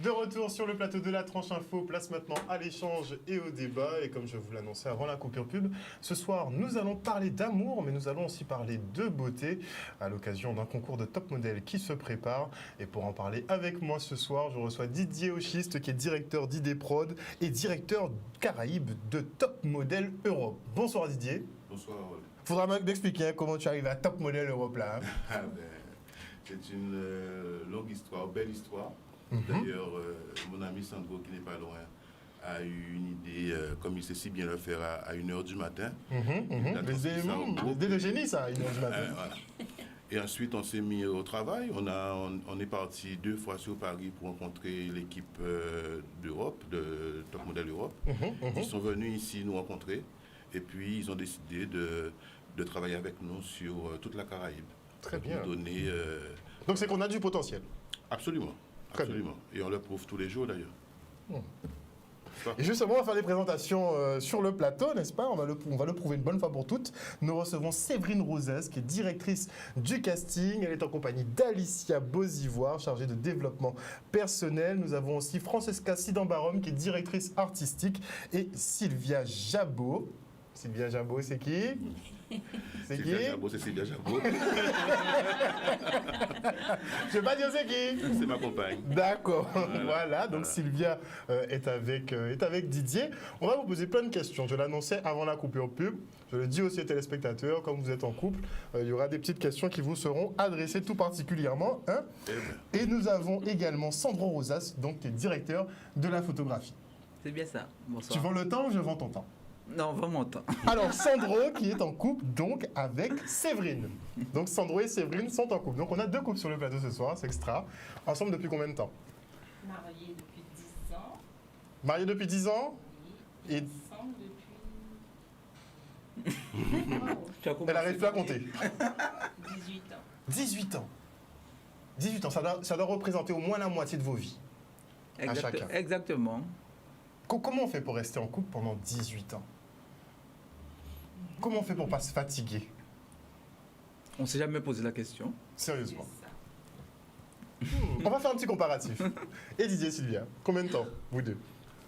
De retour sur le plateau de la tranche info, place maintenant à l'échange et au débat. Et comme je vous l'annonçais avant la coupure pub, ce soir nous allons parler d'amour, mais nous allons aussi parler de beauté à l'occasion d'un concours de top modèle qui se prépare. Et pour en parler avec moi ce soir, je reçois Didier Auchiste qui est directeur d'IDProd et directeur Caraïbes de Top Model Europe. Bonsoir Didier. Bonsoir. Faudra m'expliquer comment tu arrives à Top Model Europe là. C'est une longue histoire, belle histoire. D'ailleurs, mon ami Sandro, qui n'est pas loin, a eu une idée, comme il sait si bien le faire, à 1h du matin. L'idée de génie, ça, à 1h du matin. Voilà. Et ensuite, on s'est mis au travail. On est parti 2 fois sur Paris pour rencontrer l'équipe d'Europe, de Top Model Europe. Ils sont venus ici nous rencontrer. Et puis, ils ont décidé de travailler avec nous sur toute la Caraïbe. Très bien. Donner, donc, c'est qu'on a du potentiel. Absolument. Absolument. Et on le prouve tous les jours d'ailleurs. Et justement, on va faire des présentations sur le plateau, n'est-ce pas? On va le prouver une bonne fois pour toutes. Nous recevons Séverine Rosès, qui est directrice du casting. Elle est en compagnie d'Alicia Beauzivoire, chargée de développement personnel. Nous avons aussi Francesca Sidambarum, qui est directrice artistique, et Sylvia Jabot. Sylvia Jabot, c'est qui? C'est qui? Sylvia Jabot, c'est Sylvia Jabot. Je ne vais pas dire c'est qui. C'est ma compagne. D'accord. Voilà. Donc Sylvia est avec Didier. On va vous poser plein de questions. Je l'annonçais avant la coupure pub. Je le dis aussi aux téléspectateurs, comme vous êtes en couple, il y aura des petites questions qui vous seront adressées tout particulièrement. Hein. Et nous avons également Sandro Rosas, donc qui est directeur de la photographie. C'est bien ça. Bonsoir. Tu vends le temps ou je vends ton temps? Non, vraiment temps. Alors, Sandro qui est en couple donc avec Séverine. Donc, Sandro et Séverine sont en couple. Donc, on a 2 couples sur le plateau ce soir, c'est extra. Ensemble depuis combien de temps? Mariés depuis 10 ans. Mariés depuis 10 ans? Oui. Et Ensemble depuis... Elle n'arrive plus à compter. 18 ans. 18 ans. 18 ans, ça doit représenter au moins la moitié de vos vies. À chacun. Exactement. Comment on fait pour rester en couple pendant 18 ans? Comment on fait pour ne pas se fatiguer? On ne s'est jamais posé la question. Sérieusement. C'est ça. On va faire un petit comparatif. Et Didier, Sylvia, combien de temps, vous deux?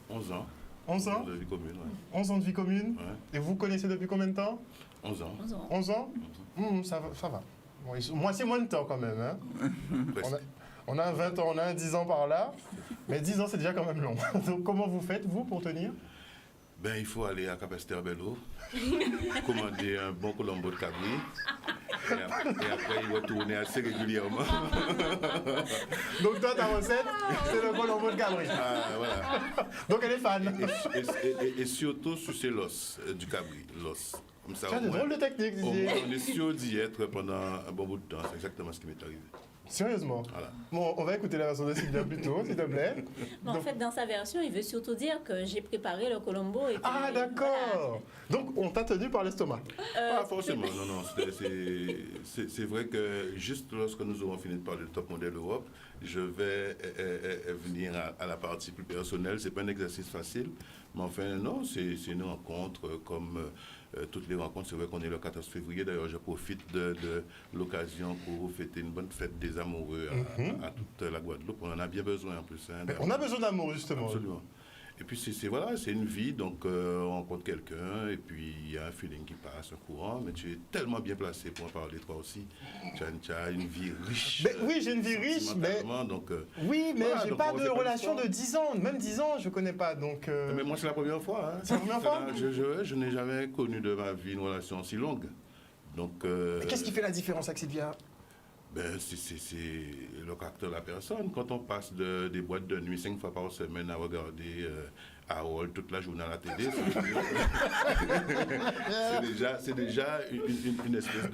11 ans. 11 ans? De vie commune, ouais. 11 ans de vie commune? Ouais. Et vous vous connaissez depuis combien de temps? 11 ans. 11 ans. 11 ans? Ça va. Bon, moi, c'est moins de temps quand même. Hein? Presque. On a un 20 ans, on a un 10 ans par là. Mais 10 ans, c'est déjà quand même long. Donc, comment vous faites, vous, pour tenir? Ben, il faut aller à Capesterre-Belle-Eau, commander un bon colombo de cabri, et après, il retourner assez régulièrement. Donc, toi, ta recette, c'est le colombo de cabri. Ah, voilà. Donc, elle est fan. Et surtout sucer l'os du cabri, l'os. Comme ça, Tu as de drôles de techniques, Didier. on est sûr d'y être pendant un bon bout de temps. C'est exactement ce qui m'est arrivé. Sérieusement. Voilà. Bon, on va écouter la version de Sylvia plus tôt, s'il te plaît. Mais en fait, dans sa version, il veut surtout dire que j'ai préparé le colombo. Et que, Ah, d'accord. Donc, on t'a tenu par l'estomac. Pas forcément, non. C'est vrai que juste lorsque nous aurons fini de parler de Top Model Europe, je vais venir à la partie plus personnelle. C'est pas un exercice facile, mais enfin, non, c'est une rencontre comme toutes les rencontres. C'est vrai qu'on est le 14 février. D'ailleurs, je profite de l'occasion pour fêter une bonne fête des amoureux à toute la Guadeloupe. On en a bien besoin en plus. Hein, On a besoin d'amour, justement. Absolument. Et puis c'est une vie, donc on rencontre quelqu'un et puis il y a un feeling qui passe, un courant, mais tu es tellement bien placé pour en parler toi aussi. Tu as une vie riche. Oui, j'ai une vie riche, mais... Donc, oui, mais voilà, j'ai donc pas on de sait relation l'histoire. de 10 ans. Même 10 ans, je connais pas, donc... Mais moi, c'est la première fois. Hein. C'est la première fois? Je n'ai jamais connu de ma vie une relation si longue. Donc, Mais qu'est-ce qui fait la différence avec Sylvia? Ben, c'est le caractère de la personne. Quand on passe des boîtes de nuit 5 fois par semaine à regarder Harold toute la journée à la télé, c'est déjà une espèce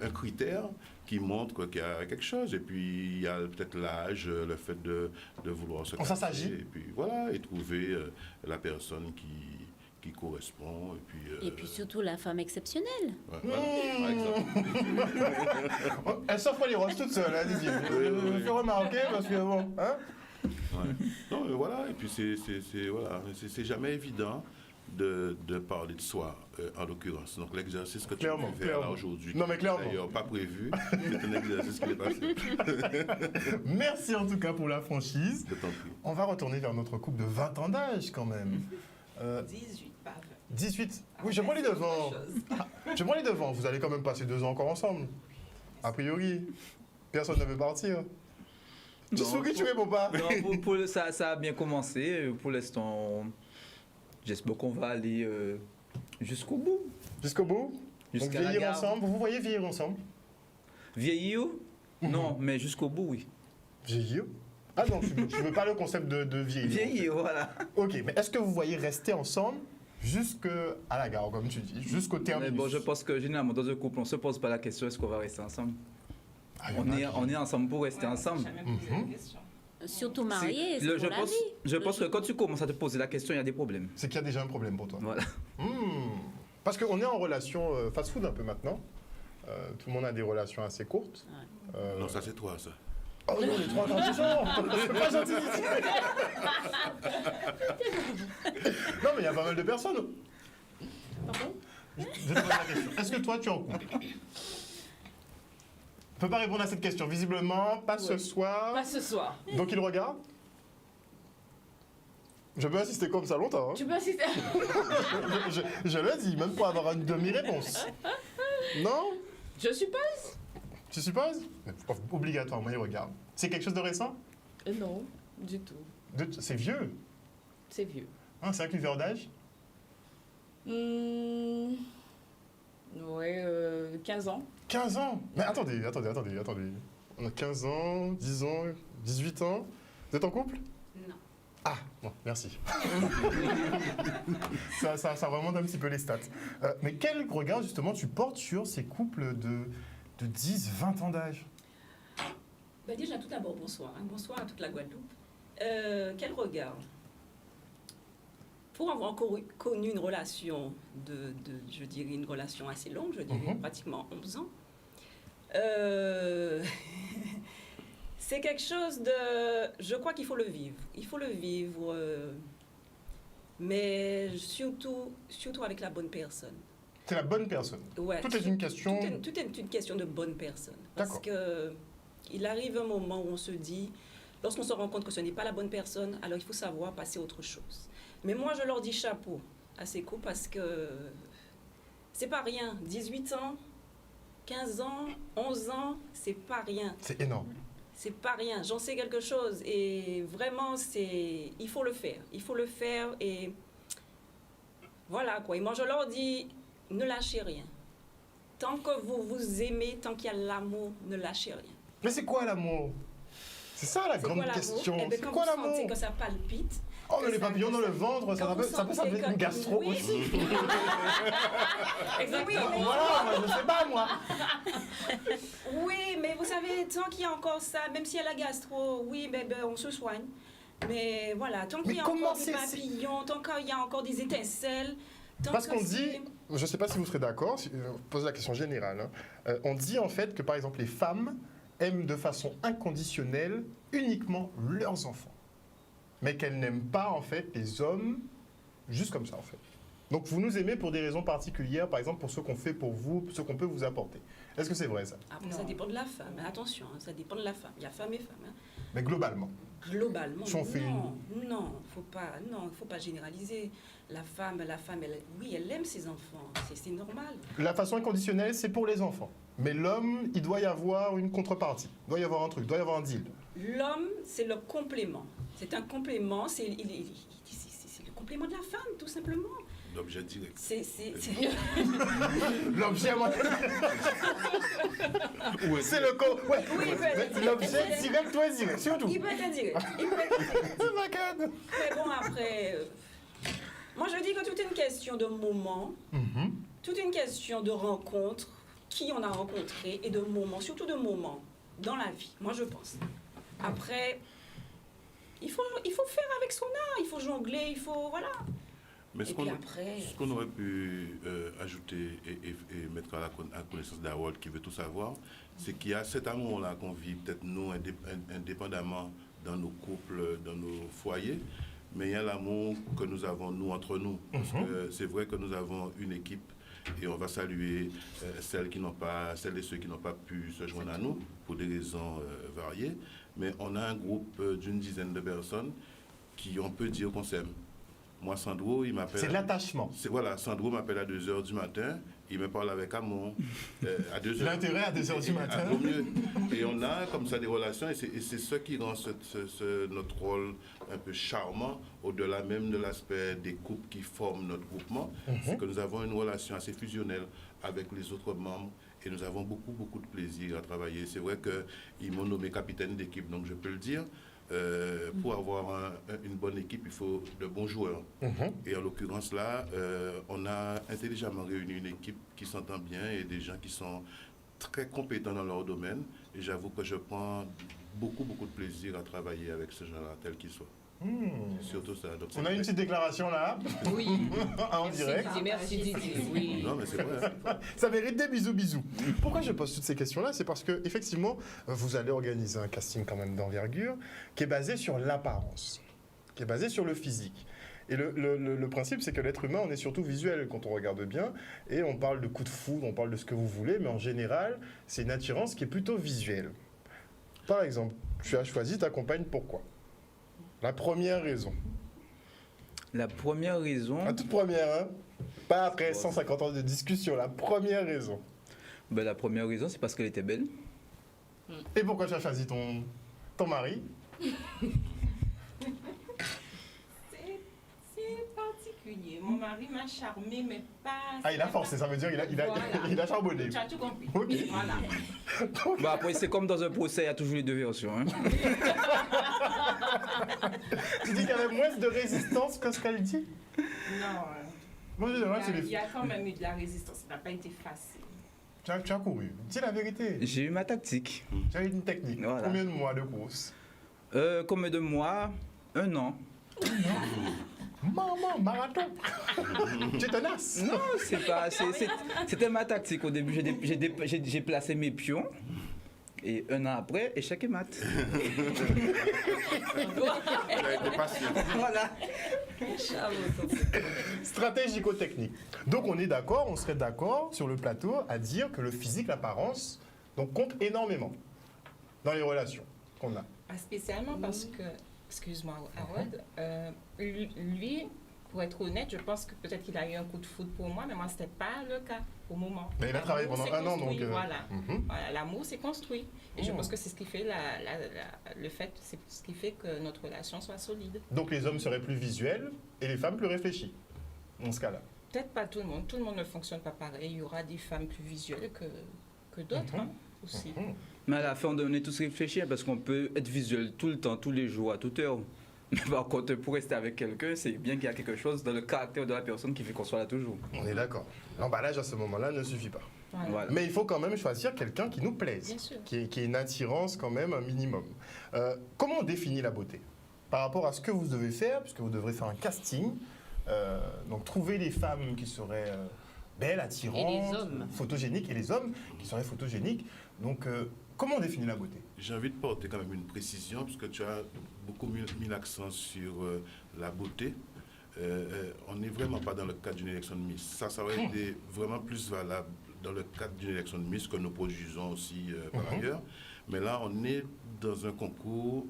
un critère qui montre qu'il y a quelque chose. Et puis, il y a peut-être l'âge, le fait de vouloir se Ça s'agit. Et puis, voilà, et trouver la personne qui correspond. Et puis surtout la femme exceptionnelle. Ouais, voilà, par exemple. Elle s'offre les roses toute seule, hein, Didier. Je me fais remarquer parce que bon, hein? Ouais. Non, mais voilà, et puis c'est jamais évident. de parler de soi, en l'occurrence. Donc l'exercice que tu Clairement, veux faire là clairement. aujourd'hui, Non, mais clairement. d'ailleurs pas prévu, c'est un exercice qui n'est pas fait. Merci en tout cas pour la franchise. Je t'en prie. On va retourner vers notre couple de 20 ans d'âge quand même. 18, pas 20. 18. Oui, je prends les devants. Je prends les devants. Vous allez quand même passer 2 ans encore ensemble. A priori. Personne ne veut partir. Tu Non, souris, tu réponds pas. Non, ça a bien commencé. Pour l'instant, j'espère qu'on va aller jusqu'au bout. Jusqu'au bout. Donc Jusqu'à la vieillir gare. ensemble. Vous vous voyez vieillir ensemble? Vieillir? Non, mais jusqu'au bout, oui. Vieillir? Ah non, tu veux pas le concept de vieillir. Vieillir, voilà. Ok, mais est-ce que vous voyez rester ensemble jusqu'à la gare, comme tu dis, jusqu'au Mais terminus? bon, je pense que généralement, dans un couple, on ne se pose pas la question est-ce qu'on va rester ensemble. Ah, il y en a qui- On est ensemble pour rester Ouais, ensemble. j'ai jamais posé la question. Surtout mariés, C'est- c'est le- pour la vie. je pense que quand tu commences à te poser la question, il y a des problèmes. C'est qu'il y a déjà un problème pour toi. Voilà. Parce qu'on est en relation fast-food un peu maintenant. Tout le monde a des relations assez courtes. Non, ça c'est toi, ça. Oh non, les 3 ans, c'est pas gentil d'ici. Non, mais il y a pas mal de personnes. Pardon? Je te pose la question. Est-ce que toi, tu es en couple? Tu peux pas répondre à cette question. Visiblement, pas ce Ouais. soir. Pas ce soir. Donc il regarde. Je peux insister comme ça longtemps. Hein. Tu peux assister. Je le dis, même pour avoir une demi-réponse. Non? Je suppose. Tu supposes? Mais obligatoirement, il regarde. C'est quelque chose de récent? Non, du tout. C'est vieux. C'est vieux. Hein, c'est un cuvert d'âge? Ouais, 15 ans. 15 ans. Mais attendez. On a 15 ans, 10 ans, 18 ans. Vous êtes en couple? Non. Ah, bon, merci. ça remonte un petit peu les stats. Mais quel regard, justement, tu portes sur ces couples de 10, 20 ans d'âge? Ben déjà, tout d'abord, bonsoir. Hein. Bonsoir à toute la Guadeloupe. Quel regard? Pour avoir encore connu une relation je dirais, une relation assez longue, je dirais pratiquement 11 ans, c'est quelque chose de... Je crois qu'il faut le vivre. Il faut le vivre, mais surtout avec la bonne personne. C'est la bonne personne. Ouais, Tout est une question... tout est une question de bonne personne. Parce D'accord. que il arrive un moment où on se dit, lorsqu'on se rend compte que ce n'est pas la bonne personne, alors il faut savoir passer à autre chose. Mais moi, je leur dis chapeau à ces couples parce que c'est pas rien. 18 ans, 15 ans, 11 ans, c'est pas rien. C'est énorme. C'est pas rien. J'en sais quelque chose. Et vraiment, il faut le faire. Il faut le faire et voilà quoi. Et moi, je leur dis, ne lâchez rien. Tant que vous vous aimez, tant qu'il y a l'amour, ne lâchez rien. Mais c'est quoi l'amour? C'est ça la C'est grande quoi l'amour? question. Eh ben, C'est quand quoi vous sentez l'amour? que ça palpite. Oh, mais que les ça- papillons dans le ventre, ça quand peut vous sentez s'appeler une que- gastro oui. aussi. Exactement. Voilà, moi, je sais pas, moi. Oui, mais vous savez, tant qu'il y a encore ça, même si y a la gastro, oui, ben, on se soigne. Mais voilà, tant qu'il y a comment encore des c'est- papillons, tant qu'il y a encore des étincelles. tant Parce que qu'on c'est- dit, je ne sais pas si vous serez d'accord, je pose la question générale, hein. On dit en fait que par exemple les femmes aiment de façon inconditionnelle uniquement leurs enfants, mais qu'elles n'aiment pas en fait les hommes juste comme ça en fait. Donc vous nous aimez pour des raisons particulières, par exemple pour ce qu'on fait pour vous, ce qu'on peut vous apporter. Est-ce que c'est vrai ça? Après, ça dépend de la femme. Mais attention, hein, ça dépend de la femme. Il y a femme et femme. Hein. Mais globalement. Globalement, Si on fait non, faut pas généraliser. La femme, oui, elle aime ses enfants. C'est normal. La façon inconditionnelle, c'est pour les enfants. Mais l'homme, il doit y avoir une contrepartie. Il doit y avoir un truc, il doit y avoir un deal. L'homme, c'est le complément. C'est un complément. C'est le complément de la femme, tout simplement. L'objet direct. L'objet, moi. C'est le co. Ouais. Oui, il peut être L'objet direct ou indirect, surtout. Il peut être indirect. Il peut être indirect. C'est bacane. Mais bon, après, moi je dis que tout est une question de moment, tout est une question de rencontre, qui on a rencontré et de moments, surtout de moments dans la vie, moi je pense. Après, il faut faire avec son art, il faut jongler, il faut, voilà. Mais Et puis après... ce qu'on aurait pu ajouter et mettre à la connaissance d'Harold qui veut tout savoir, c'est qu'il y a cet amour-là qu'on vit, peut-être nous, indépendamment dans nos couples, dans nos foyers, mais il y a l'amour que nous avons, nous, entre nous. Parce que c'est vrai que nous avons une équipe et on va saluer celles et ceux qui n'ont pas pu se joindre à nous pour des raisons variées. Mais on a un groupe d'une dizaine de personnes qui, on peut dire qu'on s'aime. Moi, Sandro, il m'appelle... C'est de l'attachement. Voilà, Sandro m'appelle à 2h du matin, il me parle avec amour à 2h. L'intérêt à 2h du matin. Au mieux. Et on a comme ça des relations, et c'est ce qui rend notre rôle un peu charmant, au-delà même de l'aspect des couples qui forment notre groupement, c'est que nous avons une relation assez fusionnelle avec les autres membres, et nous avons beaucoup, beaucoup de plaisir à travailler. C'est vrai qu'ils m'ont nommé capitaine d'équipe, donc je peux le dire. Pour avoir une bonne équipe, il faut de bons joueurs. Et en l'occurrence là, on a intelligemment réuni une équipe qui s'entend bien et des gens qui sont très compétents dans leur domaine. Et j'avoue que je prends beaucoup, beaucoup de plaisir à travailler avec ce genre-là, tel qu'il soit. C'est surtout ça. Donc, On a une petite déclaration là, Oui. en direct. Merci Didier. Oui. Non, mais c'est vrai. Hein. Ça mérite des bisous. Pourquoi je pose toutes ces questions-là? C'est parce que effectivement, vous allez organiser un casting quand même d'envergure qui est basé sur l'apparence, qui est basé sur le physique. Et le principe, c'est que l'être humain, on est surtout visuel quand on regarde bien, et on parle de coup de foudre, on parle de ce que vous voulez, mais en général, c'est une attirance qui est plutôt visuelle. Par exemple, tu as choisi ta compagne, pourquoi? La première raison. La première raison, La toute première, hein? Pas après 150 ans de discussion, la première raison. la première raison, c'est parce qu'elle était belle. Et pourquoi tu as choisi ton mari? C'est particulier. Mon mari m'a charmé, mais pas... Ah, il a forcé, ça veut dire il a charbonné. Tu as tout compris. Ok. Voilà. Après, c'est comme dans un procès, il y a toujours les deux versions. Hein. Tu dis qu'il y avait moins de résistance que ce qu'elle dit? Non. Moi, je dirais, c'est Il les... y a quand même eu de la résistance. Ça n'a pas été facile. Tu as couru. Dis la vérité. J'ai eu ma tactique. Tu as eu une technique. Voilà. Combien de mois de course? Combien de mois? 1 an. Maman, marathon. Tu es tenace. Non, c'est pas. C'était ma tactique au début. J'ai placé mes pions. Et 1 an après, échec et mat. Elle a été patiente. Voilà. Stratégico-technique. Donc on est d'accord, on serait d'accord sur le plateau à dire que le physique, l'apparence, donc compte énormément dans les relations qu'on a. Spécialement parce que, excuse-moi Harold, lui, pour être honnête, je pense que peut-être qu'il a eu un coup de foudre pour moi, mais moi, ce n'était pas le cas au moment. Mais il a travaillé L'amour pendant s'est 1 an, construit, donc... Voilà. Voilà, l'amour s'est construit. Et je Oh. pense que c'est ce qui fait le fait, c'est ce qui fait que notre relation soit solide. Donc les hommes seraient plus visuels et les femmes plus réfléchies, dans ce cas-là. Peut-être pas tout le monde ne fonctionne pas pareil. Il y aura des femmes plus visuelles que d'autres hein, aussi. Mais à la fin, on est tous réfléchir parce qu'on peut être visuel tout le temps, tous les jours, à toute heure. Mais par contre, pour rester avec quelqu'un, c'est bien qu'il y a quelque chose dans le caractère de la personne qui fait qu'on soit là toujours. On est d'accord. L'emballage à ce moment-là ne suffit pas. Voilà. Voilà. Mais il faut quand même choisir quelqu'un qui nous plaise, Bien sûr. qui ait une attirance quand même un minimum. Comment on définit la beauté? Par rapport à ce que vous devez faire, puisque vous devrez faire un casting, donc trouver les femmes qui seraient belles, attirantes, hommes. photogéniques, et les hommes qui seraient photogéniques. Donc comment on définit la beauté? J'ai envie de porter quand même une précision, puisque tu as beaucoup mis l'accent sur la beauté. On n'est vraiment pas dans le cadre d'une élection de Miss. Ça aurait été vraiment plus valable dans le cadre d'une élection de Miss que nous produisons aussi par ailleurs. Mais là, on est dans un concours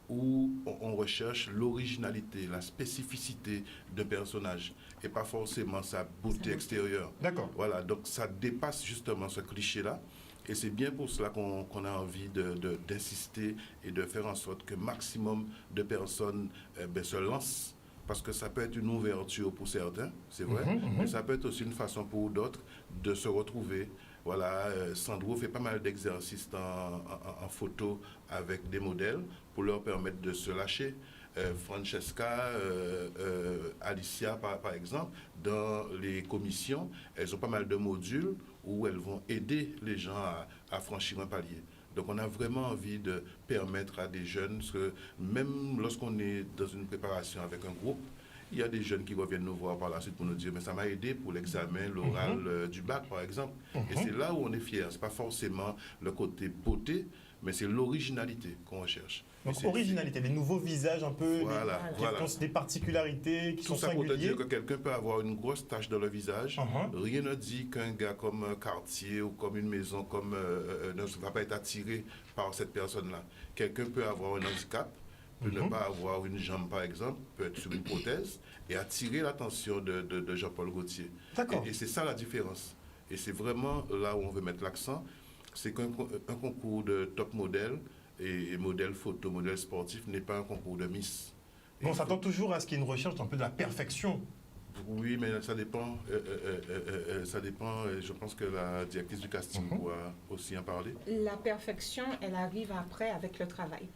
où on recherche l'originalité, la spécificité d'un personnage et pas forcément sa beauté extérieure. D'accord. Voilà, donc ça dépasse justement ce cliché-là. Et c'est bien pour cela qu'on a envie d'insister et de faire en sorte que maximum de personnes se lancent. Parce que ça peut être une ouverture pour certains, c'est vrai, mais ça peut être aussi une façon pour d'autres de se retrouver. Voilà, Sandro fait pas mal d'exercices en photo avec des modèles pour leur permettre de se lâcher. Francesca, Alicia par exemple, dans les commissions, elles ont pas mal de modules où elles vont aider les gens à franchir un palier. Donc on a vraiment envie de permettre à des jeunes, parce que même lorsqu'on est dans une préparation avec un groupe, il y a des jeunes qui reviennent nous voir par la suite pour nous dire mais ça m'a aidé pour l'examen, l'oral du bac par exemple. Et c'est là où on est fiers. Ce n'est pas forcément le côté beauté, mais c'est l'originalité qu'on recherche. Donc Et c'est- originalité, les nouveaux visages un peu, Voilà, qui voilà. ont des particularités, qui Tout sont ça pour te singuliers. dire que quelqu'un peut avoir une grosse tache dans le visage. Rien ne dit qu'un gars comme Cartier ou comme une maison ne va pas être attiré par cette personne-là. Quelqu'un peut avoir un handicap, peut ne pas avoir une jambe par exemple, peut être sur une prothèse et attirer l'attention de Jean-Paul Gaultier. D'accord. Et c'est ça la différence. Et c'est vraiment là où on veut mettre l'accent. C'est qu'un concours de top modèle et modèle photo, modèle sportif n'est pas un concours de Miss. Et On il faut- s'attend toujours à ce qu'il y ait une recherche un peu de la perfection. Oui, mais ça dépend. Ça dépend. Je pense que la directrice du casting pourra aussi en parler. La perfection, elle arrive après avec le travail.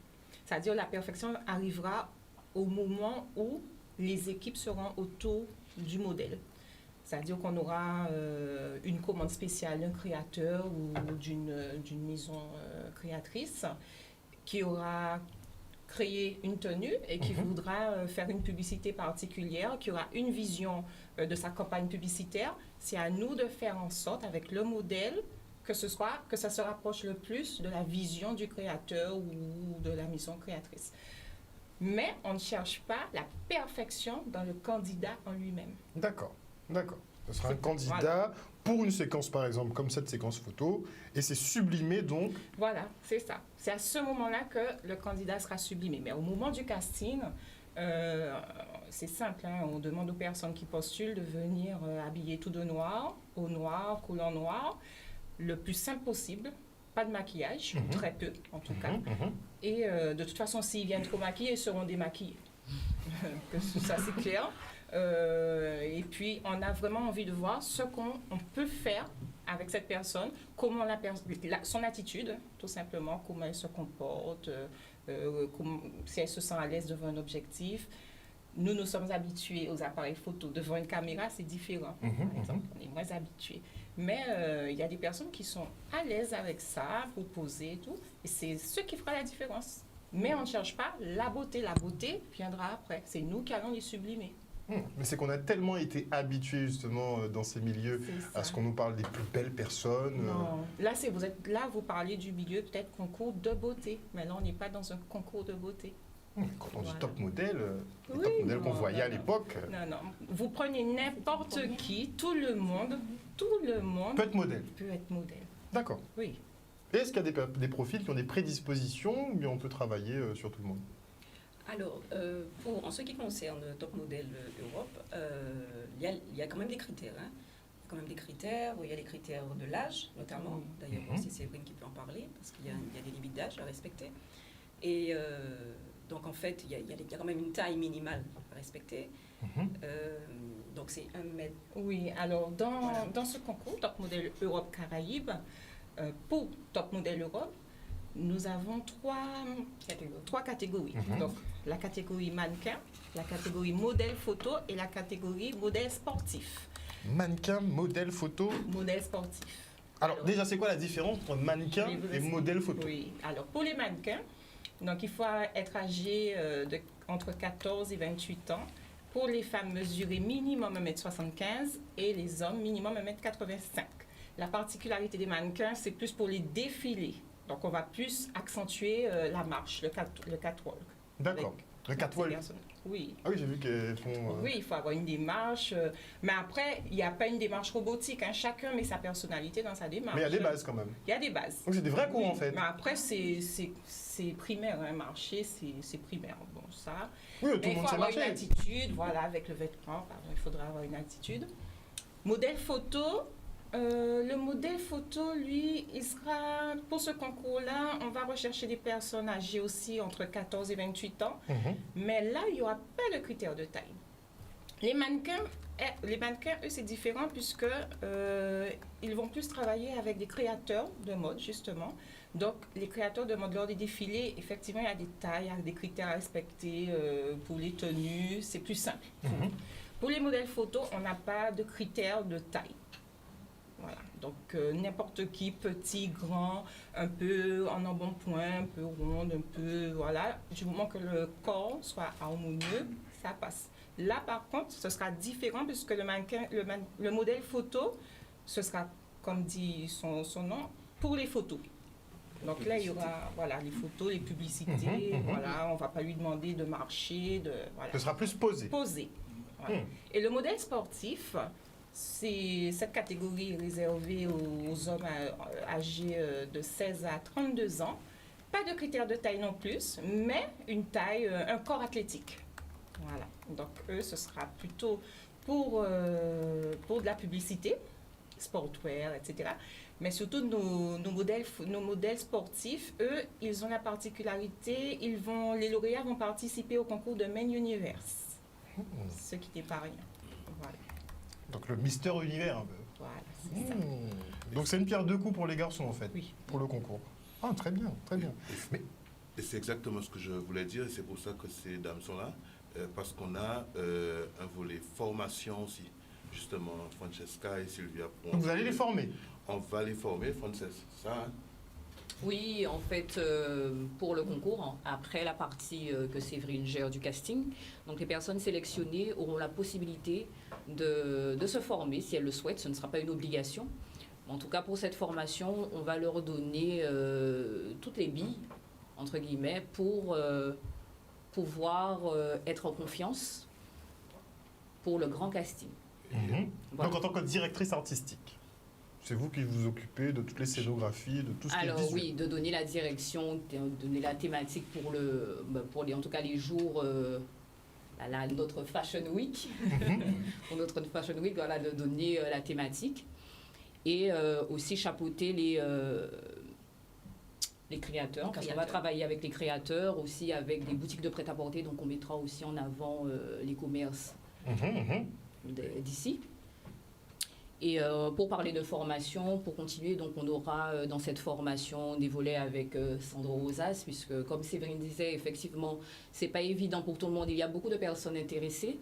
C'est-à-dire la perfection arrivera au moment où les équipes seront autour du modèle. C'est-à-dire qu'on aura une commande spéciale d'un créateur ou d'une maison créatrice qui aura créé une tenue et qui voudra faire une publicité particulière, qui aura une vision de sa campagne publicitaire. C'est à nous de faire en sorte, avec le modèle, que ça se rapproche le plus de la vision du créateur ou de la maison créatrice. Mais on ne cherche pas la perfection dans le candidat en lui-même. D'accord, d'accord. Ce sera un C'est- candidat voilà. pour une séquence, par exemple, comme cette séquence photo, et c'est sublimé donc. Voilà, c'est ça. C'est à ce moment-là que le candidat sera sublimé. Mais au moment du casting, c'est simple, hein, on demande aux personnes qui postulent de venir habiller tout de noir, au noir, collant noir, le plus simple possible, pas de maquillage, ou très peu en tout cas. Et de toute façon, s'ils viennent trop maquillés, ils seront démaquillés. Ça, c'est clair. Et puis, on a vraiment envie de voir ce qu'on peut faire avec cette personne, comment son attitude, tout simplement, comment elle se comporte, si elle se sent à l'aise devant un objectif. Nous sommes habitués aux appareils photo. Devant une caméra, c'est différent, par exemple. On est moins habitués. Mais il y a des personnes qui sont à l'aise avec ça, pour poser et tout. Et c'est ce qui fera la différence. Mais on ne cherche pas la beauté. La beauté viendra après. C'est nous qui allons les sublimer. Mais c'est qu'on a tellement été habitués justement dans ces milieux C'est à ça. ce qu'on nous parle des plus belles personnes. Non. Là, vous parlez du milieu peut-être concours de beauté. Mais là, on n'est pas dans un concours de beauté. Quand on dit Voilà. top modèle, les Oui, top modèles qu'on non, voyait à non. l'époque, Non, non. Vous prenez n'importe qui, tout le monde peut être modèle. peut être modèle. D'accord. Oui. Et est-ce qu'il y a des profils qui ont des prédispositions ou bien on peut travailler sur tout le monde? Alors, en ce qui concerne Top Model Europe, il y a quand même des critères. Hein. Il y a quand même des critères. Il y a les critères de l'âge, notamment. D'ailleurs, c'est Séverine qui peut en parler, parce qu'il y a des limites d'âge à respecter. Et donc, en fait, il y a quand même une taille minimale à respecter. Donc, c'est 1 mètre. Oui, alors Voilà. dans ce concours, Top Model Europe Caraïbes, pour Top Model Europe, nous avons trois catégories. Donc, la catégorie mannequin, la catégorie modèle photo et la catégorie modèle sportif. Mannequin, modèle photo. Modèle sportif. Alors déjà, c'est quoi la différence entre mannequin Je vais vous et expliquer. modèle photo? Oui, alors pour les mannequins, donc il faut être âgé entre 14 et 28 ans. Pour les femmes, mesurer minimum 1m75 et les hommes, minimum 1m85. La particularité des mannequins, c'est plus pour les défilés. Donc on va plus accentuer la marche, le catwalk. D'accord. Le Avec catwalk. ces personnes. Oui. Ah oui, j'ai vu qu'elles font. Oui, il faut avoir une démarche. Mais après, il n'y a pas une démarche robotique. Hein. Chacun met sa personnalité dans sa démarche. Mais il y a des bases quand même. Il y a des bases. Donc c'est des vrais cours Oui, en fait. Mais après, c'est primaire, un marché, c'est primaire. Bon, ça. Oui, tout Mais le il monde faut sait avoir une marcher. attitude, voilà, avec le vêtement, pardon, il faudra avoir une attitude. Modèle photo, le modèle photo, lui, il sera, pour ce concours-là, on va rechercher des personnes âgées aussi entre 14 et 28 ans, mais là, il n'y aura pas de critère de taille. Les mannequins, eux, c'est différent puisque ils vont plus travailler avec des créateurs de mode, justement. Donc, les créateurs de mode, lors des défilés, effectivement, il y a des tailles, il y a des critères à respecter pour les tenues, c'est plus simple. Pour les modèles photo, on n'a pas de critères de taille. Voilà, donc n'importe qui, petit, grand, un peu en embonpoint, un peu ronde, un peu, voilà, du moment que le corps soit harmonieux, ça passe. Là, par contre, ce sera différent puisque le modèle photo, ce sera, comme dit son nom, pour les photos. Donc là, il y aura voilà, les photos, les publicités. Voilà, on ne va pas lui demander de marcher, voilà. Ce sera plus posé. Posé. Voilà. Et le modèle sportif, cette catégorie est réservée aux hommes âgés de 16 à 32 ans. Pas de critères de taille non plus, mais une taille, un corps athlétique. Voilà. Donc eux, ce sera plutôt pour de la publicité, sportwear, etc. Mais surtout nos modèles sportifs, eux, ils ont la particularité, les lauréats vont participer au concours de Main Universe, ce qui n'est pas rien. Voilà. Donc le Mister Univers un peu. Voilà, c'est ça. Donc c'est une pierre deux coups pour les garçons en fait, Oui. pour le concours. Ah très bien, très bien. Mais Et c'est exactement ce que je voulais dire, et c'est pour ça que ces dames sont là, parce qu'on a un volet formation aussi. Justement, Francesca et Sylvia. donc vous allez les former. On va les former, Frances, ça hein? Oui, en fait, pour le concours, après la partie que Séverine gère du casting, donc les personnes sélectionnées auront la possibilité de se former si elles le souhaitent. Ce ne sera pas une obligation. En tout cas, pour cette formation, on va leur donner toutes les billes, entre guillemets, pour pouvoir être en confiance pour le grand casting. Voilà. Donc en tant que directrice artistique, c'est vous qui vous occupez de toutes les scénographies, de tout ce qui est Alors visuel. oui, de donner la direction, de donner la thématique pour en tout cas les jours, notre Fashion Week, pour notre Fashion Week, voilà, de donner la thématique et aussi chapeauter les créateurs, parce qu'on va travailler avec les créateurs, aussi avec des boutiques de prêt-à-porter, donc on mettra aussi en avant les commerces d'ici. Et pour parler de formation, pour continuer, donc on aura dans cette formation des volets avec Sandro Rosas, puisque comme Séverine disait, effectivement, c'est pas évident pour tout le monde. Il y a beaucoup de personnes intéressées,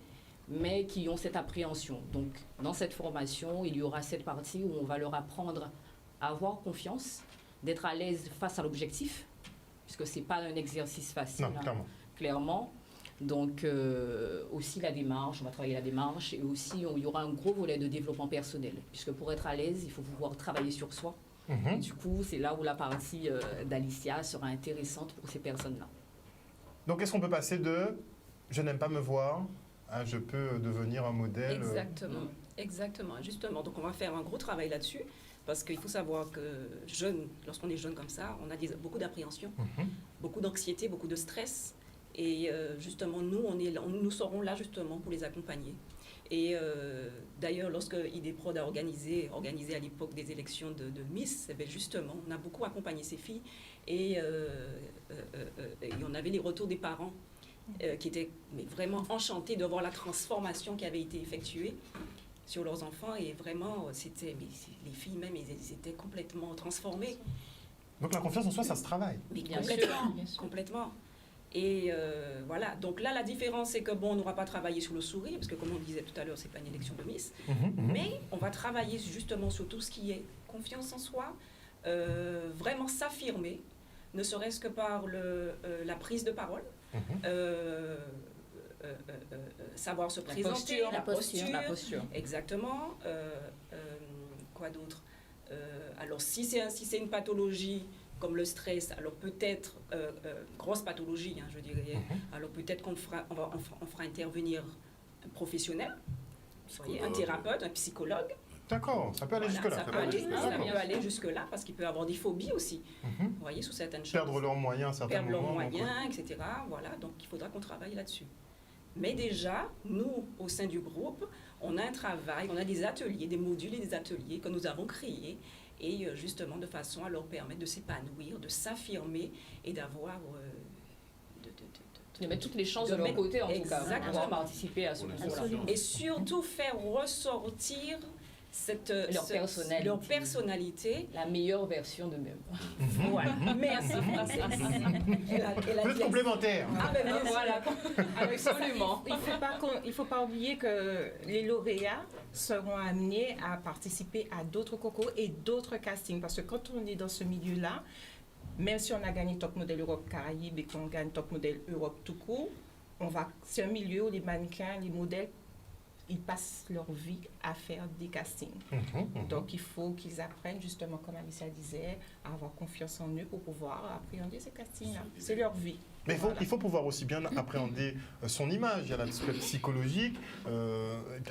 mais qui ont cette appréhension. Donc dans cette formation, il y aura cette partie où on va leur apprendre à avoir confiance, d'être à l'aise face à l'objectif, puisque c'est pas un exercice facile. Non, clairement. Clairement. Donc aussi la démarche, on va travailler la démarche et aussi il y aura un gros volet de développement personnel puisque pour être à l'aise, il faut pouvoir travailler sur soi. Et du coup, c'est là où la partie d'Alicia sera intéressante pour ces personnes-là. Donc est-ce qu'on peut passer de « je n'aime pas me voir » à « je peux devenir un modèle » Exactement, exactement, justement. Donc on va faire un gros travail là-dessus parce qu'il faut savoir que jeune, lorsqu'on est jeune comme ça, on a beaucoup d'appréhension, beaucoup d'anxiété, beaucoup de stress. Et justement, nous serons là justement pour les accompagner. Et d'ailleurs, lorsque IDPROD a organisé à l'époque des élections de Miss, eh bien, justement, on a beaucoup accompagné ces filles et on avait les retours des parents qui étaient vraiment enchantés de voir la transformation qui avait été effectuée sur leurs enfants. Et vraiment, les filles même, elles étaient complètement transformées. Donc la confiance en soi, ça se travaille. Mais Bien complètement, sûr. complètement. Et voilà, donc là, la différence, c'est que bon, on n'aura pas travaillé sur le sourire, parce que comme on disait tout à l'heure, c'est pas une élection de Miss, mais on va travailler justement sur tout ce qui est confiance en soi, vraiment s'affirmer, ne serait-ce que par la prise de parole, savoir se présenter, la posture. Exactement. Quoi d'autre? Alors, si c'est une pathologie comme le stress, alors peut-être, grosse pathologie, hein, je dirais, alors peut-être qu'on fera intervenir un professionnel, un thérapeute, un psychologue. D'accord, ça peut aller Voilà, jusque-là. ça peut aller jusque-là, parce qu'il peut y avoir des phobies aussi, vous voyez, sous certaines choses. Perdre leurs moyens à certains Perdre leurs moments. moyens, etc. Voilà, donc il faudra qu'on travaille là-dessus. Mais déjà, nous, au sein du groupe, on a un travail, on a des ateliers, des modules et des ateliers que nous avons créés, et justement de façon à leur permettre de s'épanouir, de s'affirmer et d'avoir... de mettre toutes les chances de leur côté, en tout cas, pour Exactement. pouvoir participer à ce concours-là. Et surtout faire ressortir leur personnalité. La meilleure version d'eux-mêmes. Voilà. Merci, Francis. Vous êtes complémentaires. Ah ben merci. Voilà. Absolument. Il ne faut pas oublier que les lauréats seront amenés à participer à d'autres concours et d'autres castings. Parce que quand on est dans ce milieu-là, même si on a gagné Top Model Europe Caraïbes et qu'on gagne Top Model Europe tout court, c'est un milieu où les mannequins, les modèles ils passent leur vie à faire des castings. Donc, il faut qu'ils apprennent, justement, comme Alicia disait, à avoir confiance en eux pour pouvoir appréhender ces castings-là. C'est leur vie. Mais il faut pouvoir aussi bien appréhender son image. Il y a l'aspect psychologique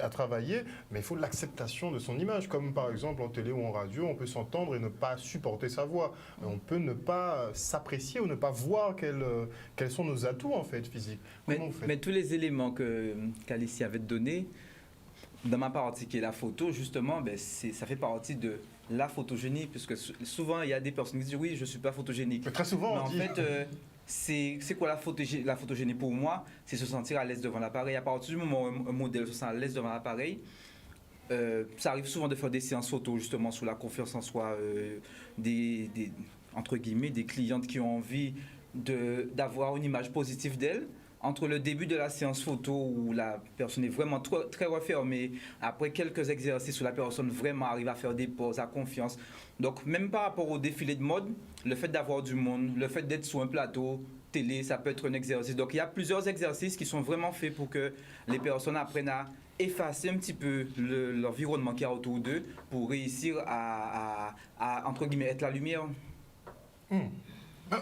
à travailler, mais il faut l'acceptation de son image. Comme par exemple en télé ou en radio, on peut s'entendre et ne pas supporter sa voix. On peut ne pas s'apprécier ou ne pas voir quels sont nos atouts en fait physiques. Mais tous les éléments qu'Alicia avait donnés, dans ma partie qui est la photo, justement, ça fait partie de la photogénie, puisque souvent il y a des personnes qui disent oui, je ne suis pas photogénique. Mais très souvent, en fait, c'est quoi la photogénie pour moi? C'est se sentir à l'aise devant l'appareil. À partir du moment où un modèle se sent à l'aise devant l'appareil, ça arrive souvent de faire des séances photo justement sous la confiance en soi, entre guillemets, des clientes qui ont envie d'avoir une image positive d'elle. Entre le début de la séance photo où la personne est vraiment très refermée, après quelques exercices où la personne vraiment arrive à faire des pauses, à confiance. Donc même par rapport au défilé de mode, le fait d'avoir du monde, le fait d'être sur un plateau télé, ça peut être un exercice. Donc il y a plusieurs exercices qui sont vraiment faits pour que les personnes apprennent à effacer un petit peu l'environnement qu'il y a autour d'eux pour réussir à entre guillemets, être la lumière.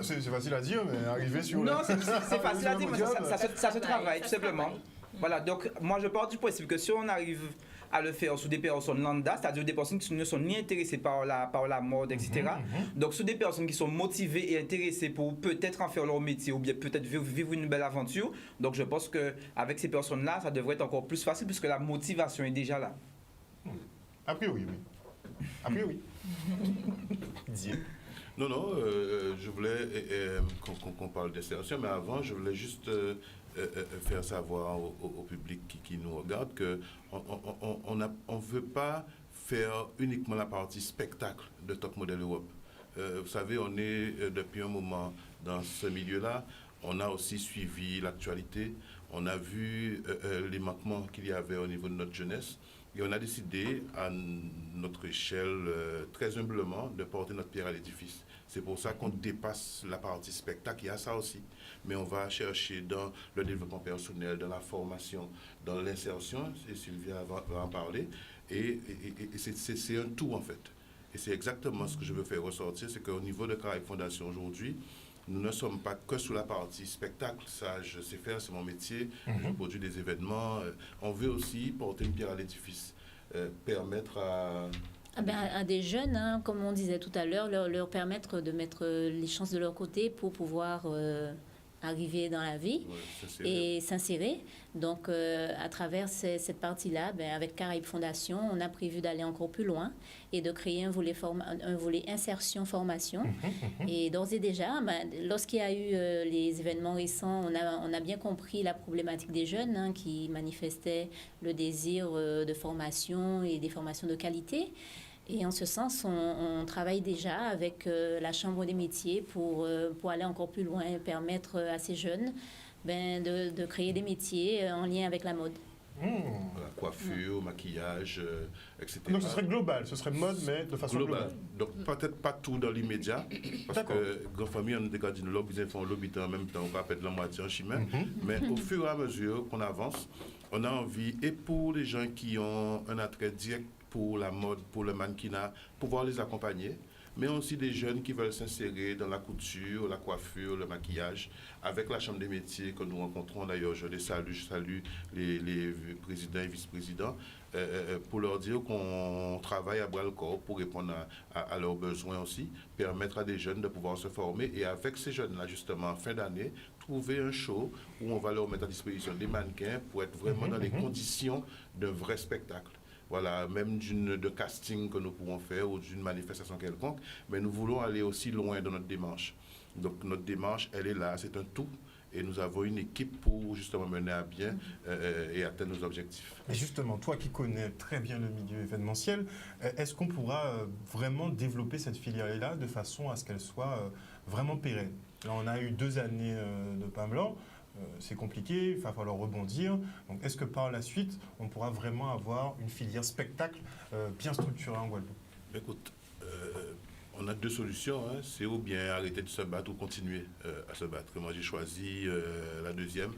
C'est facile à dire, mais arriver sur... Non, c'est facile à dire, mais ça se travaille, tout simplement. Voilà, donc moi je pars du principe que si on arrive à le faire sous des personnes lambda, c'est-à-dire des personnes qui ne sont ni intéressées par la mode, etc. Donc sous des personnes qui sont motivées et intéressées pour peut-être en faire leur métier ou bien peut-être vivre une belle aventure. Donc je pense qu'avec ces personnes-là, ça devrait être encore plus facile puisque la motivation est déjà là. A priori, oui. A priori. Dis. Non, je voulais qu'on parle d'insertion, mais avant, je voulais juste faire savoir au public qui nous regarde qu'on ne veut pas faire uniquement la partie spectacle de Top Model Europe. Vous savez, on est depuis un moment dans ce milieu-là. On a aussi suivi l'actualité. On a vu les manquements qu'il y avait au niveau de notre jeunesse. Et on a décidé, à notre échelle, très humblement, de porter notre pierre à l'édifice. C'est pour ça qu'on dépasse la partie spectacle, il y a ça aussi. Mais on va chercher dans le développement personnel, dans la formation, dans l'insertion, et Sylvia va en parler. Et c'est un tout, en fait. Et c'est exactement ce que je veux faire ressortir, c'est qu'au niveau de Caraïbes Fondation aujourd'hui, nous ne sommes pas que sur la partie spectacle, ça je sais faire, c'est mon métier, je produis des événements. On veut aussi porter une pierre à l'édifice, permettre à des jeunes, hein, comme on disait tout à l'heure, leur permettre de mettre les chances de leur côté pour pouvoir arriver dans la vie et s'insérer. Donc, à travers cette partie-là, avec Caraïbes Fondation, on a prévu d'aller encore plus loin et de créer un volet insertion-formation. Et d'ores et déjà, lorsqu'il y a eu les événements récents, on a bien compris la problématique des jeunes, hein, qui manifestaient le désir de formation et des formations de qualité. Et en ce sens, on travaille déjà avec la Chambre des métiers pour aller encore plus loin et permettre à ces jeunes de créer des métiers en lien avec la mode. La coiffure, maquillage, etc. Donc ce serait global, ce serait mode, mais de façon globale. Donc peut-être pas tout dans l'immédiat, parce que grand famille, on a des cas d'une lobby, ils font lobby en même temps, on va perdre la moitié en chemin. Mais au fur et à mesure qu'on avance, on a envie, et pour les gens qui ont un attrait direct pour la mode, pour le mannequinat, pouvoir les accompagner, mais aussi des jeunes qui veulent s'insérer dans la couture, la coiffure, le maquillage, avec la Chambre des métiers que nous rencontrons. D'ailleurs, je salue les présidents et vice-présidents, pour leur dire qu'on travaille à bras-le-corps pour répondre à leurs besoins aussi, permettre à des jeunes de pouvoir se former, et avec ces jeunes-là, justement, en fin d'année, trouver un show où on va leur mettre à disposition des mannequins pour être vraiment dans les conditions d'un vrai spectacle. Voilà, même de casting que nous pouvons faire ou d'une manifestation quelconque, mais nous voulons aller aussi loin dans notre démarche. Donc notre démarche, elle est là, c'est un tout, et nous avons une équipe pour justement mener à bien et atteindre nos objectifs. Et justement, toi qui connais très bien le milieu événementiel, est-ce qu'on pourra vraiment développer cette filière-là de façon à ce qu'elle soit vraiment pérenne? Là, on a eu 2 années de pain blanc. C'est compliqué, il va falloir rebondir. Donc, est-ce que par la suite, on pourra vraiment avoir une filière spectacle bien structurée en Guadeloupe? Écoute, on a 2 solutions. Hein. C'est ou bien arrêter de se battre ou continuer à se battre. Moi, j'ai choisi la deuxième,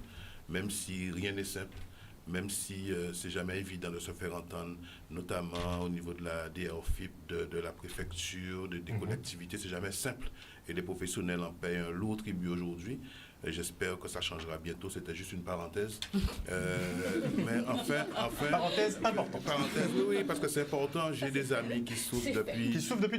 même si rien n'est simple. même si c'est jamais évident de se faire entendre, notamment au niveau de la DRFIP, de la préfecture, des collectivités, c'est jamais simple. Et les professionnels en payent un lourd tribut aujourd'hui. Et j'espère que ça changera bientôt. C'était juste une parenthèse. Mais enfin... Parenthèse importante. Parenthèse, oui, parce que c'est important. J'ai des amis qui souffrent depuis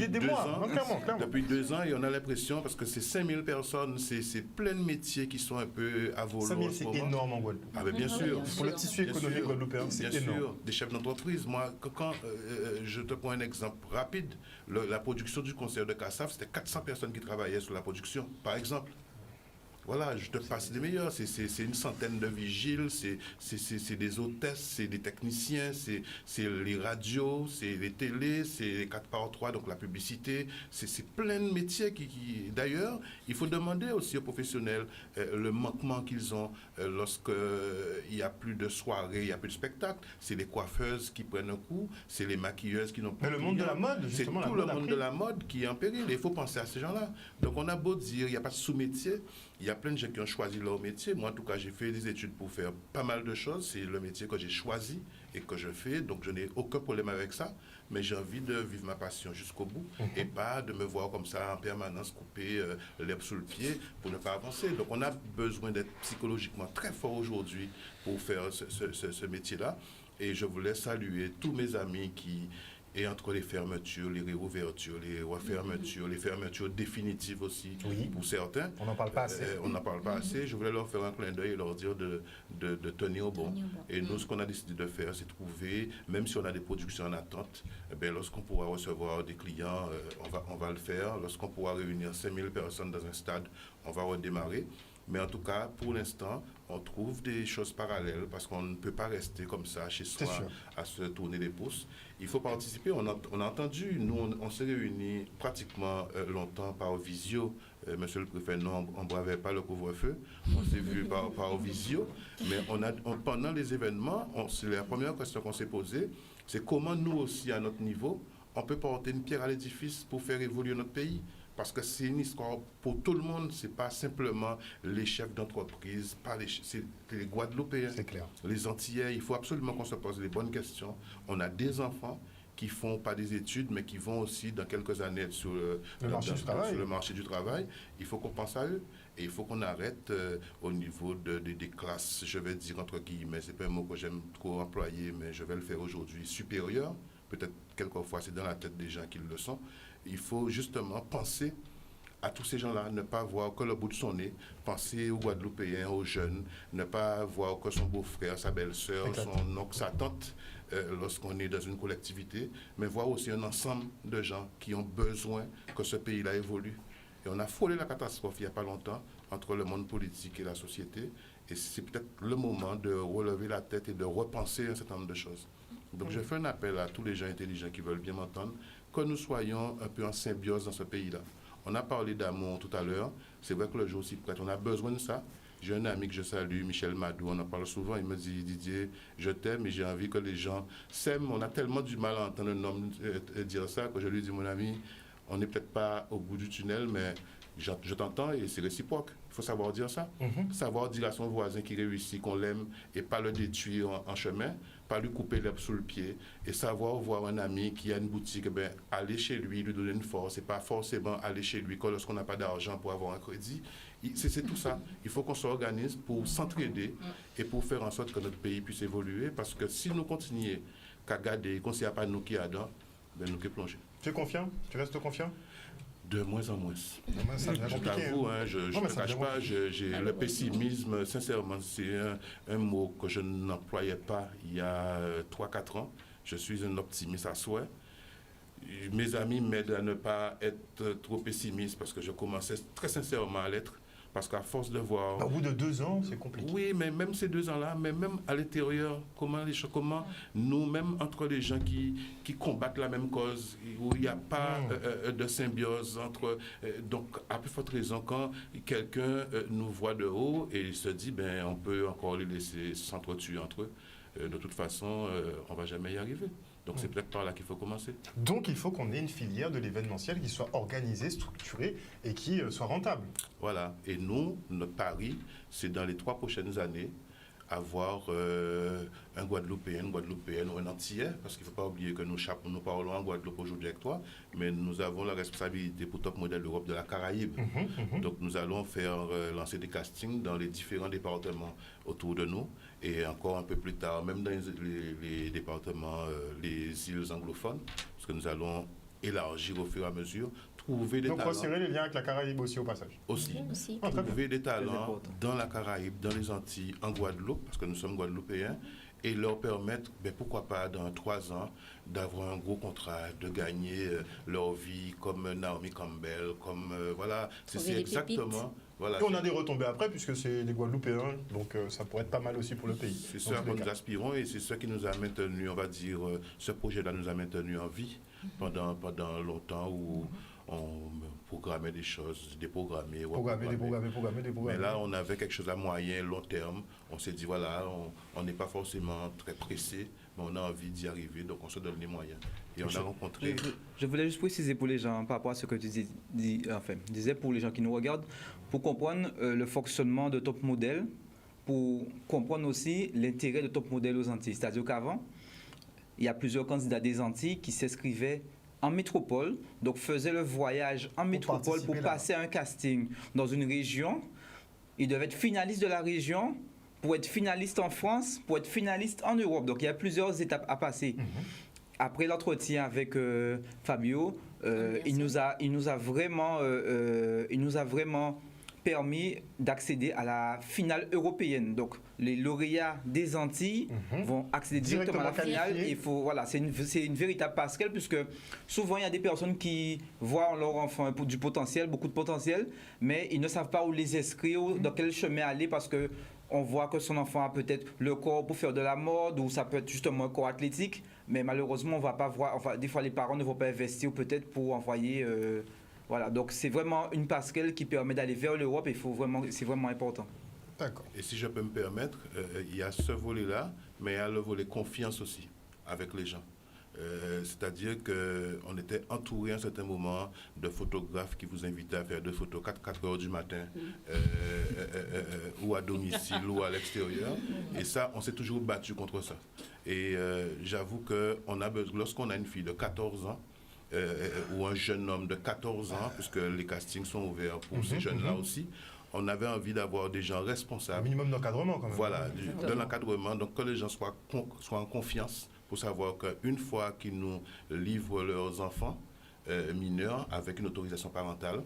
des mois, ans. Clairement. Depuis 2 ans, et on a l'impression, parce que c'est 5000 personnes, c'est plein de métiers qui sont un peu à volo. 5000, c'est énorme en Guadeloupe. Ah, ben, bien sûr. Pour le tissu économique guadeloupéen, c'est bien énorme. sûr, des chefs d'entreprise. Moi, quand je te prends un exemple rapide, la production du concert de Cassaf, c'était 400 personnes qui travaillaient sur la production, par exemple. Voilà, je te passe des meilleurs. C'est une centaine de vigiles, c'est des hôtesses, c'est des techniciens, c'est les radios, c'est les télés, c'est les 4x3, donc la publicité. C'est plein de métiers d'ailleurs, il faut demander aussi aux professionnels le manquement qu'ils ont lorsqu'il n'y a plus de soirées, il n'y a plus de spectacles. C'est les coiffeuses qui prennent un coup, c'est les maquilleuses qui n'ont pas. Mais le monde de la mode, justement. C'est tout le monde de la mode qui est en péril. Il faut penser à ces gens-là. Donc on a beau dire, il n'y a pas de sous-métier. Il y a plein de gens qui ont choisi leur métier. Moi, en tout cas, j'ai fait des études pour faire pas mal de choses. C'est le métier que j'ai choisi et que je fais. Donc, je n'ai aucun problème avec ça. Mais j'ai envie de vivre ma passion jusqu'au bout et pas de me voir comme ça en permanence couper l'herbe sous le pied pour ne pas avancer. Donc, on a besoin d'être psychologiquement très fort aujourd'hui pour faire ce métier-là. Et je voulais saluer tous mes amis qui... Et entre les fermetures, les réouvertures, les refermetures, les fermetures définitives aussi, pour certains. On n'en parle pas assez. On n'en parle pas assez. Je voulais leur faire un clin d'œil et leur dire de tenir bon. Et nous, ce qu'on a décidé de faire, c'est trouver, même si on a des productions en attente, lorsqu'on pourra recevoir des clients, on va le faire. Lorsqu'on pourra réunir 5000 personnes dans un stade, on va redémarrer. Mais en tout cas, pour l'instant, on trouve des choses parallèles parce qu'on ne peut pas rester comme ça chez soi à se tourner les pouces. Il faut participer. On a entendu, nous, on s'est réunis pratiquement longtemps par visio. Monsieur le préfet, non, on ne bravait pas le couvre-feu. On s'est vu par visio. Mais pendant les événements, c'est la première question qu'on s'est posée, c'est comment nous aussi, à notre niveau, on peut porter une pierre à l'édifice pour faire évoluer notre pays. Parce que c'est une histoire pour tout le monde, ce n'est pas simplement les chefs d'entreprise, c'est les Guadeloupéens, les Antillais. Il faut absolument qu'on se pose les bonnes questions. On a des enfants qui ne font pas des études, mais qui vont aussi dans quelques années sur le marché du travail. Il faut qu'on pense à eux. Et il faut qu'on arrête au niveau des classes, je vais dire entre guillemets, ce n'est pas un mot que j'aime trop employer, mais je vais le faire aujourd'hui, supérieur. Peut-être quelquefois c'est dans la tête des gens qui le sont. Il faut justement penser à tous ces gens-là, ne pas voir que le bout de son nez, penser aux Guadeloupéens, aux jeunes, ne pas voir que son beau-frère, sa belle-sœur, son oncle, sa tante, lorsqu'on est dans une collectivité, mais voir aussi un ensemble de gens qui ont besoin que ce pays-là évolue. Et on a frôlé la catastrophe il n'y a pas longtemps entre le monde politique et la société, et c'est peut-être le moment de relever la tête et de repenser un certain nombre de choses. Donc je fais un appel à tous les gens intelligents qui veulent bien m'entendre, que nous soyons un peu en symbiose dans ce pays-là. On a parlé d'amour tout à l'heure, c'est vrai que le jour s'y prête, on a besoin de ça. J'ai un ami que je salue, Michel Madou, on en parle souvent, il me dit, Didier, je t'aime et j'ai envie que les gens s'aiment. On a tellement du mal à entendre un homme dire ça que je lui dis, mon ami, on n'est peut-être pas au bout du tunnel, mais je t'entends et c'est réciproque. Il faut savoir dire ça. Savoir dire à son voisin qui réussit qu'on l'aime et pas le détruire en chemin, pas lui couper l'herbe sous le pied, et savoir voir un ami qui a une boutique, aller chez lui donner une force, et pas forcément aller chez lui que lorsqu'on n'a pas d'argent pour avoir un crédit. C'est tout ça. Il faut qu'on s'organise pour s'entraider et pour faire en sorte que notre pays puisse évoluer, parce que si nous continuons qu'à garder, qu'on ne sait pas nous qui adorent, nous qui plongons. Tu es confiant? Tu restes confiant? De moins en moins. Ça devient compliqué. Je t'avoue, je ne te cache pas, le pessimisme, sincèrement, c'est un mot que je n'employais pas il y a 3-4 ans. Je suis un optimiste à souhait. Mes amis m'aident à ne pas être trop pessimiste parce que je commençais très sincèrement à l'être. Parce qu'à force de voir... Au bout de 2 ans, c'est compliqué. Oui, mais même ces 2 ans-là, mais même à l'intérieur, comment nous, même entre les gens qui combattent la même cause, où il n'y a pas de symbiose entre... donc, à plus forte raison, quand quelqu'un nous voit de haut et se dit, on peut encore les laisser s'entretuer entre eux, de toute façon, on ne va jamais y arriver. Donc c'est peut-être par là qu'il faut commencer. Donc il faut qu'on ait une filière de l'événementiel qui soit organisée, structurée et qui soit rentable. Voilà. Et nous, notre pari, c'est dans les 3 prochaines années, avoir un Guadeloupéen, une Guadeloupéenne ou un Antillais, parce qu'il ne faut pas oublier que nous parlons en Guadeloupe aujourd'hui avec toi, mais nous avons la responsabilité pour Top Model Europe de la Caraïbe. Donc nous allons faire lancer des castings dans les différents départements autour de nous, et encore un peu plus tard, même dans les départements, les îles anglophones, parce que nous allons élargir au fur et à mesure, trouver des Donc talents. resserrer les liens avec la Caraïbe aussi au passage. Aussi. Aussi. Ah, très bien. Trouver des Très talents important. dans la Caraïbe, dans les Antilles, en Guadeloupe, parce que nous sommes Guadeloupéens, et leur permettre, pourquoi pas, dans 3 ans, d'avoir un gros contrat, de gagner leur vie comme Naomi Campbell, comme, voilà, Trouver c'est des exactement... pépites. Voilà, Et on a des retombées après, puisque c'est des Guadeloupéens, donc ça pourrait être pas mal aussi pour le pays. c'est dans ça tous les que nous cas. aspirons et c'est ça qui nous a maintenu, on va dire, ce projet-là nous a maintenu en vie pendant longtemps où on programmait des choses, déprogrammait. Programmer. Mais là, on avait quelque chose à moyen, long terme. On s'est dit, voilà, on n'est pas forcément très pressé, mais on a envie d'y arriver, donc on se donne les moyens. Et on a rencontré... Je voulais juste préciser pour les gens, par rapport à ce que tu disais pour les gens qui nous regardent, pour comprendre le fonctionnement de Top Model, pour comprendre aussi l'intérêt de Top Model aux Antilles. C'est-à-dire qu'avant, il y a plusieurs candidats des Antilles qui s'inscrivaient en métropole, donc faisaient le voyage en métropole pour participer là-bas. passer un casting dans une région. Ils devaient être finalistes de la région, pour être finaliste en France, pour être finaliste en Europe. Donc il y a plusieurs étapes à passer. Après l'entretien avec Fabio, il nous a vraiment permis d'accéder à la finale européenne. Donc les lauréats des Antilles vont accéder directement à la finale. qualifiés. Et il faut, voilà, c'est une véritable passerelle, puisque souvent il y a des personnes qui voient en leur enfant du potentiel, beaucoup de potentiel, mais ils ne savent pas où les inscrire, dans quel chemin aller, parce que on voit que son enfant a peut-être le corps pour faire de la mode, ou ça peut être justement un corps athlétique, mais malheureusement on va pas voir, enfin des fois les parents ne vont pas investir peut-être pour envoyer, voilà. Donc c'est vraiment une passerelle qui permet d'aller vers l'Europe, et c'est vraiment important. D'accord. Et si je peux me permettre, il y a ce volet-là, mais il y a le volet confiance aussi avec les gens. C'est-à-dire qu'on était entouré à un certain moment de photographes qui vous invitaient à faire des photos 4 heures du matin, ou à domicile ou à l'extérieur. Et ça, on s'est toujours battu contre ça. Et j'avoue qu'on a besoin, lorsqu'on a une fille de 14 ans, ou un jeune homme de 14 ans, puisque les castings sont ouverts pour ces jeunes-là aussi, on avait envie d'avoir des gens Un responsables. minimum d'encadrement quand même. Voilà, de l'encadrement, donc que les gens soient en confiance pour savoir qu'une fois qu'ils nous livrent leurs enfants mineurs avec une autorisation parentale,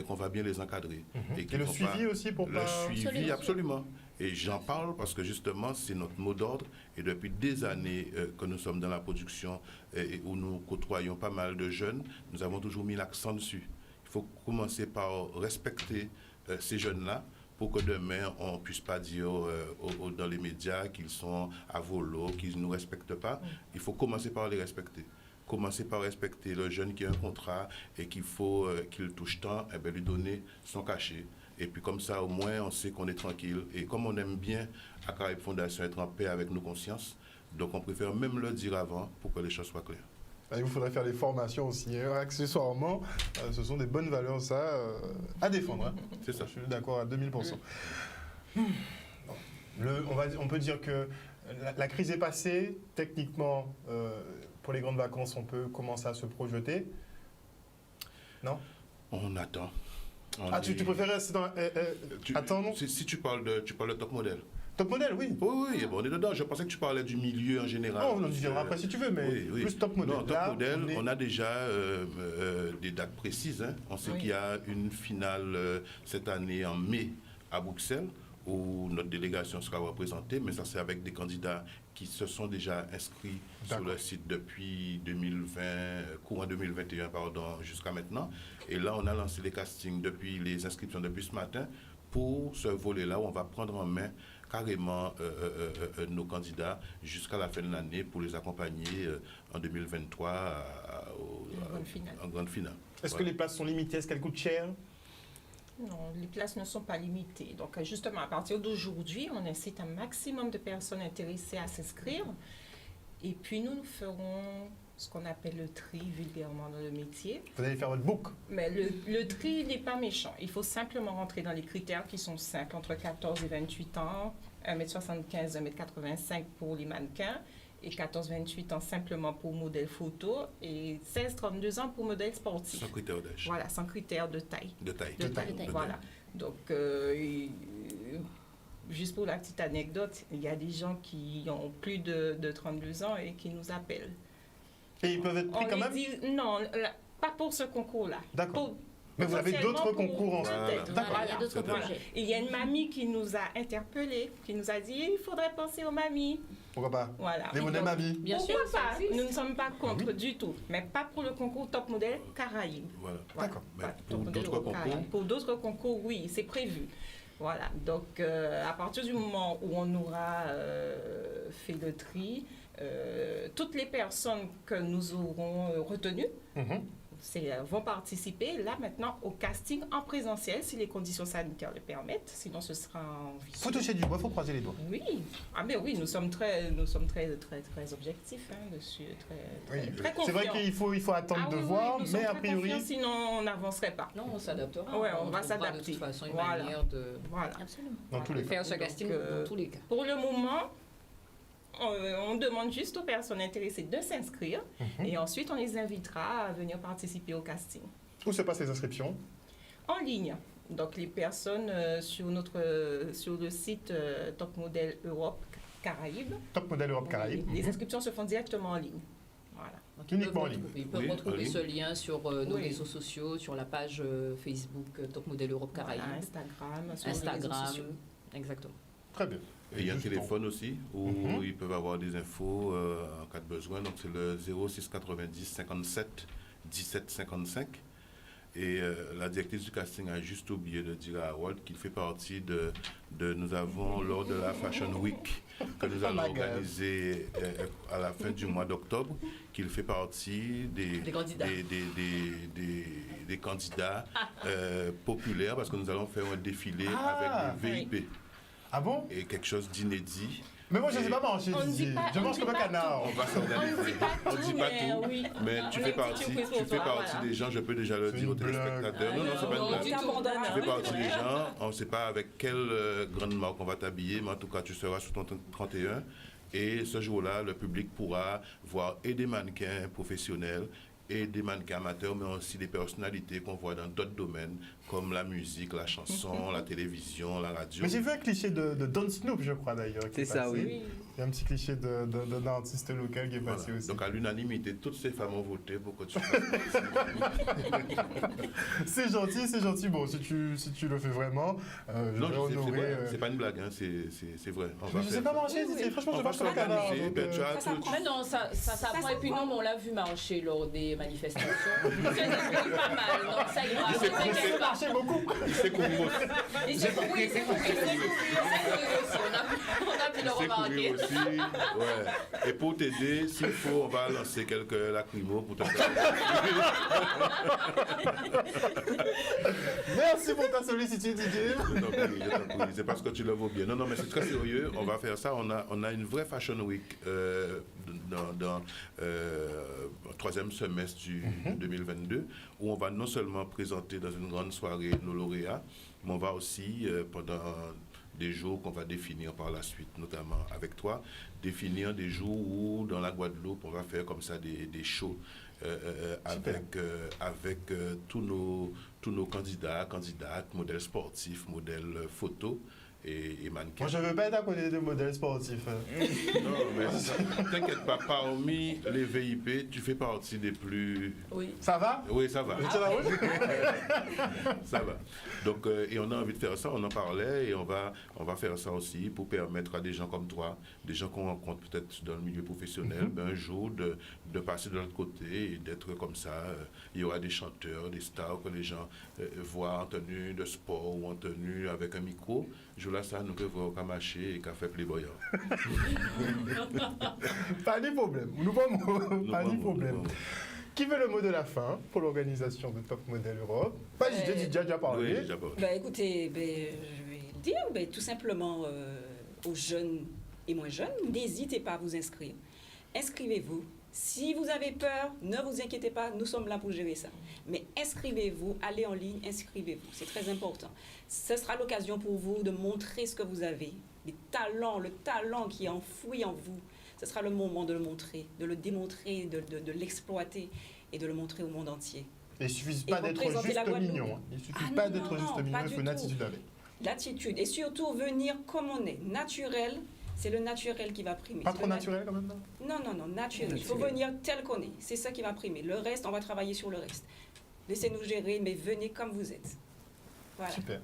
qu'on va bien les encadrer. Et qu'ils le vont suivi pas- aussi pour Le pas... suivi, absolument. Et j'en parle parce que justement, c'est notre mot d'ordre. Et depuis des années que nous sommes dans la production et où nous côtoyons pas mal de jeunes, nous avons toujours mis l'accent dessus. Il faut commencer par respecter ces jeunes-là pour que demain, on ne puisse pas dire dans les médias qu'ils sont à volo, qu'ils ne nous respectent pas. Il faut commencer par les respecter. Commencer par respecter le jeune qui a un contrat et qu'il faut qu'il touche tant, lui donner son cachet. Et puis comme ça, au moins, on sait qu'on est tranquille. Et comme on aime bien à Caraïbes Fondation être en paix avec nos consciences, donc on préfère même le dire avant pour que les choses soient claires. Il vous faudrait faire des formations aussi. Accessoirement, ce sont des bonnes valeurs, ça, à défendre. Hein. C'est ça. Je suis d'accord à 2000%. On peut dire que la crise est passée. Techniquement, pour les grandes vacances, on peut commencer à se projeter. Non? On attend. Tu préférais rester dans... attendre? Si tu parles de Top Model. Top modèle, oui. Oui, on est dedans. Je pensais que tu parlais du milieu en général. On en viendra après si tu veux, mais Oui. plus top modèle. Non, Top Là, Model, on est- on a déjà des dates précises. Hein. On sait Oui. qu'il y a une finale cette année en mai à Bruxelles, où notre délégation sera représentée, mais ça c'est avec des candidats qui se sont déjà inscrits sur D'accord. le site depuis 2020, courant 2021, jusqu'à maintenant. Et là, on a lancé les castings depuis les inscriptions depuis ce matin pour ce volet-là où on va prendre en main carrément nos candidats jusqu'à la fin de l'année pour les accompagner en 2023 en grande finale. Est-ce que les places sont limitées? Est-ce qu'elles coûtent cher? Non, les places ne sont pas limitées. Donc, justement, à partir d'aujourd'hui, on incite un maximum de personnes intéressées à s'inscrire. Et puis, nous ferons ce qu'on appelle le tri vulgairement dans le métier. Vous allez faire votre book. Mais le tri n'est pas méchant. Il faut simplement rentrer dans les critères qui sont simples, entre 14 et 28 ans, 1m75, 1m85 pour les mannequins et 14-28 ans simplement pour modèle photo et 16-32 ans pour modèle sportif. Sans critère d'âge. Voilà, sans critère de taille. De taille. De taille, taille. voilà. Donc, juste pour la petite anecdote, il y a des gens qui ont plus de 32 ans et qui nous appellent. Et ils peuvent être pris On quand lui même? dit, non, pas pour ce concours-là. D'accord. Pour- Mais vous avez d'autres potentiellement concours en Voilà. peut-être. D'accord. Voilà, il y a d'autres Voilà. projets. Il y a une mamie qui nous a interpellés, qui nous a dit, il faudrait penser aux mamies. Pourquoi pas? Voilà. Les modèles Donc, mamie. Bien pourquoi sûr, ça pas? existe. Nous ne sommes pas contre du tout, mais pas pour le concours Top Modèle Caraïbes. Voilà. Voilà. D'accord. Mais Pas pour Top Modèle d'autres Europe concours? Caraïbes. Pour d'autres concours, oui, c'est prévu. Voilà. Donc, à partir du moment où on aura fait le tri, toutes les personnes que nous aurons retenues Mhm. vont participer là maintenant au casting en présentiel si les conditions sanitaires le permettent. Sinon, ce sera en visio. Faut toucher du bois, faut croiser les doigts. Oui, mais oui, nous sommes très objectifs dessus, très C'est confiants. vrai qu'il faut attendre Ah de oui, oui, voir, nous sommes mais a très priori. confiants, sinon on n'avancerait pas. Non, on s'adaptera. Ouais, on va trouvera s'adapter. de toute façon une Voilà. manière de Voilà. Absolument. Dans tous les cas. faire ce casting Donc, dans tous les cas. Pour le moment, on demande juste aux personnes intéressées de s'inscrire et ensuite on les invitera à venir participer au casting. Où se passent les inscriptions? En ligne. Donc les personnes sur le site Top Model Europe Caraïbes, Top Modèle Europe Caraïbes. les inscriptions se font directement en ligne. Voilà. Donc, ils Uniquement en peuvent ligne. retrouver- Ils peuvent Oui, en retrouver ligne. ce lien sur nos Oui. réseaux sociaux, sur la page Facebook Top Modèle Europe Caraïbes, Voilà, Instagram, sur les réseaux Instagram, sociaux. exactement. Très bien. Et il y a un Juste téléphone aussi où Mhm. ils peuvent avoir des infos en cas de besoin. Donc c'est le 06 90 57 17 55. Et la directrice du casting a juste oublié de dire à Harold qu'il fait partie nous avons lors de la Fashion Week que nous allons Oh my God. organiser à la fin du mois d'octobre, qu'il fait partie Des candidats. des candidats populaires parce que nous allons faire un défilé Ah. avec des VIP Ah bon? et quelque chose d'inédit. Mais moi, je ne sais Et- pas manger, On ne dit Didier. pas- Je on mange dit comme un pas canard. On va On s'organiser. ne dit pas On tout, dit pas mais tout, oui. mais On tu a fais une petite partie, surprise pour tu fais toi, partie voilà. des gens, je peux déjà le C'est dire aux une blague. téléspectateurs. Non, non, c'est pas une on blague. dit Tu tout. t'abandonnes. Tu fais partie des gens, on ne sait pas avec quelle grande marque on va t'habiller, mais en tout cas, tu seras sous ton 31. Et ce jour-là, le public pourra voir et des mannequins professionnels et des mannequins amateurs, mais aussi des personnalités qu'on voit dans d'autres domaines, comme la musique, la chanson, la télévision, la radio. Mais j'ai vu un cliché de Don Snoop, je crois d'ailleurs. qui C'est est ça, passé. oui. Il y a un petit cliché d'un artiste local qui est Voilà. passé aussi. Donc à l'unanimité, toutes ces femmes ont voté pour que tu fasses. C'est gentil. Bon, si tu le fais vraiment, je Non, vais c'est honorer. vrai, c'est pas une blague, hein, c'est vrai. On va Je sais faire pas ça. manger, Oui, Didier. oui. Franchement, On je va mange comme un canard. s'organiser, donc, ben, tu as ça tout- prend. Mais non, ça s'apprend. Et puis non, mais on l'a vu marcher lors des manifestations. Ça explique pas mal, non, ça ira. Il s'est Ne t'inquiète pas. marché beaucoup. C'est courir aussi. Il s'est couru, il s'est couru aussi. On a pu le C'est courir remarquer. aussi. Ouais. Et pour t'aider, s'il faut, on va lancer quelques lacrymos pour te faire. Merci pour ta sollicitude, Didier. Je t'en prie. C'est parce que tu le vaux bien. Non, mais c'est très sérieux. On va faire ça. On a une vraie Fashion Week dans le troisième semestre du 2022, où on va non seulement présenter dans une grande soirée nos lauréats, mais on va aussi, pendant des jours qu'on va définir par la suite, notamment avec toi, définir des jours où, dans la Guadeloupe, on va faire comme ça des shows avec tous nos candidats, candidates, modèles sportifs, modèles photos et mannequins. Moi, je veux pas être à côté des modèles sportifs. Non, mais t'inquiète pas, parmi les VIP, tu fais partie des plus... Oui. Ça va? Oui, ça va. Tu tiens la route? Ça va. Donc, et on a envie de faire ça, on en parlait, et on va faire ça aussi pour permettre à des gens comme toi, des gens qu'on rencontre peut-être dans le milieu professionnel, ben, un jour de passer de l'autre côté et d'être comme ça. Il y aura des chanteurs, des stars que les gens voient en tenue de sport ou en tenue avec un micro. Je là, ça, nous pouvons voir au Kamaché et Café Playboy. Pas de problème. Nous vamos. Pas de problème. Qui veut le mot de la fin pour l'organisation de Top Model Europe? Pas Didier, Didier a déjà Oui, parlé. déjà parlé. Ben, écoutez, je vais le dire, tout simplement aux jeunes et moins jeunes, n'hésitez pas à vous inscrire. Inscrivez-vous. Si vous avez peur, ne vous inquiétez pas, nous sommes là pour gérer ça. Mais inscrivez-vous, allez en ligne, inscrivez-vous. C'est très important. Ce sera l'occasion pour vous de montrer ce que vous avez, les talents, le talent qui est enfoui en vous. Ce sera le moment de le montrer, de le démontrer, de l'exploiter et de le montrer au monde entier. Et il ne suffit pas d'être représenter la juste Guadeloupe. mignon. Hein. Il ne suffit Ah pas non, d'être non, juste non, mignon, pas il du faut une tout. attitude avec. L'attitude. Et surtout, venir comme on est, naturel. C'est le naturel qui va primer. Pas C'est trop le naturel quand même, non? Non, naturel. Il faut Naturel. venir tel qu'on est. C'est ça qui va primer. Le reste, on va travailler sur le reste. Laissez-nous gérer, mais venez comme vous êtes. Voilà. Super.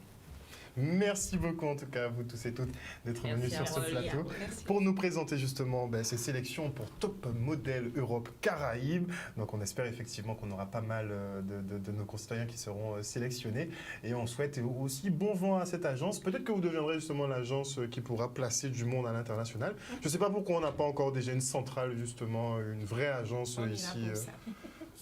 Merci beaucoup en tout cas à vous tous et toutes d'être Merci venus sur à ce vous. plateau Merci. pour nous présenter justement ces sélections pour Top Model Europe Caraïbes. Donc on espère effectivement qu'on aura pas mal de nos concitoyens qui seront sélectionnés et on souhaite aussi bon vent à cette agence. Peut-être que vous deviendrez justement l'agence qui pourra placer du monde à l'international. Je ne sais pas pourquoi on n'a pas encore déjà une centrale justement, une vraie agence On est là ici. pour ça.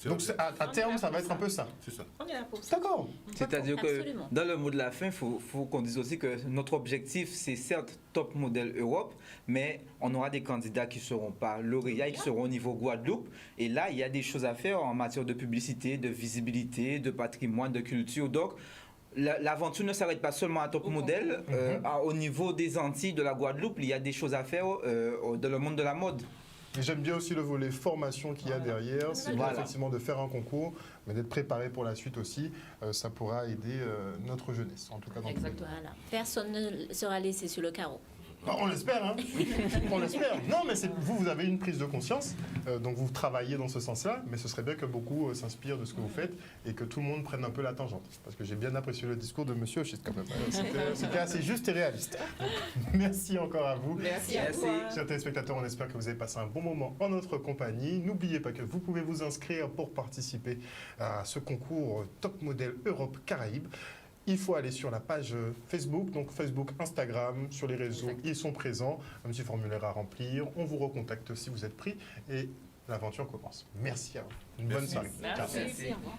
Donc à terme ça va être un peu ça. C'est ça. On est là pour ça. D'accord. C'est-à-dire que Absolument. dans le mot de la fin, il faut qu'on dise aussi que notre objectif, c'est certes Top Model Europe, mais on aura des candidats qui ne seront pas lauréats et qui seront au niveau Guadeloupe. Et là, il y a des choses à faire en matière de publicité, de visibilité, de patrimoine, de culture. Donc, l'aventure ne s'arrête pas seulement à Top Model. Au niveau des Antilles, de la Guadeloupe, il y a des choses à faire dans le monde de la mode. Et j'aime bien aussi le volet formation qu'il y a derrière. C'est bien Voilà. effectivement de faire un concours, mais d'être préparé pour la suite aussi. Ça pourra aider notre jeunesse, en tout cas. Dans tous les cas. Exactement. Voilà. Personne ne sera laissé sur le carreau. Bah, on l'espère, hein. On l'espère. Non, mais vous avez une prise de conscience, donc vous travaillez dans ce sens-là, mais ce serait bien que beaucoup s'inspirent de ce que vous faites et que tout le monde prenne un peu la tangente. Parce que j'ai bien apprécié le discours de Monsieur Ochit quand même. C'était assez juste et réaliste. Donc, merci encore à vous. Merci à Merci. toi. Chers téléspectateurs, on espère que vous avez passé un bon moment en notre compagnie. N'oubliez pas que vous pouvez vous inscrire pour participer à ce concours Top Model Europe Caraïbes. Il faut aller sur la page Facebook, donc Facebook, Instagram, sur les réseaux, Exact. ils sont présents. Un petit formulaire à remplir. On vous recontacte si vous êtes pris et l'aventure commence. Merci à vous. Une bonne Merci. soirée. Merci. Ciao. Merci. Au revoir.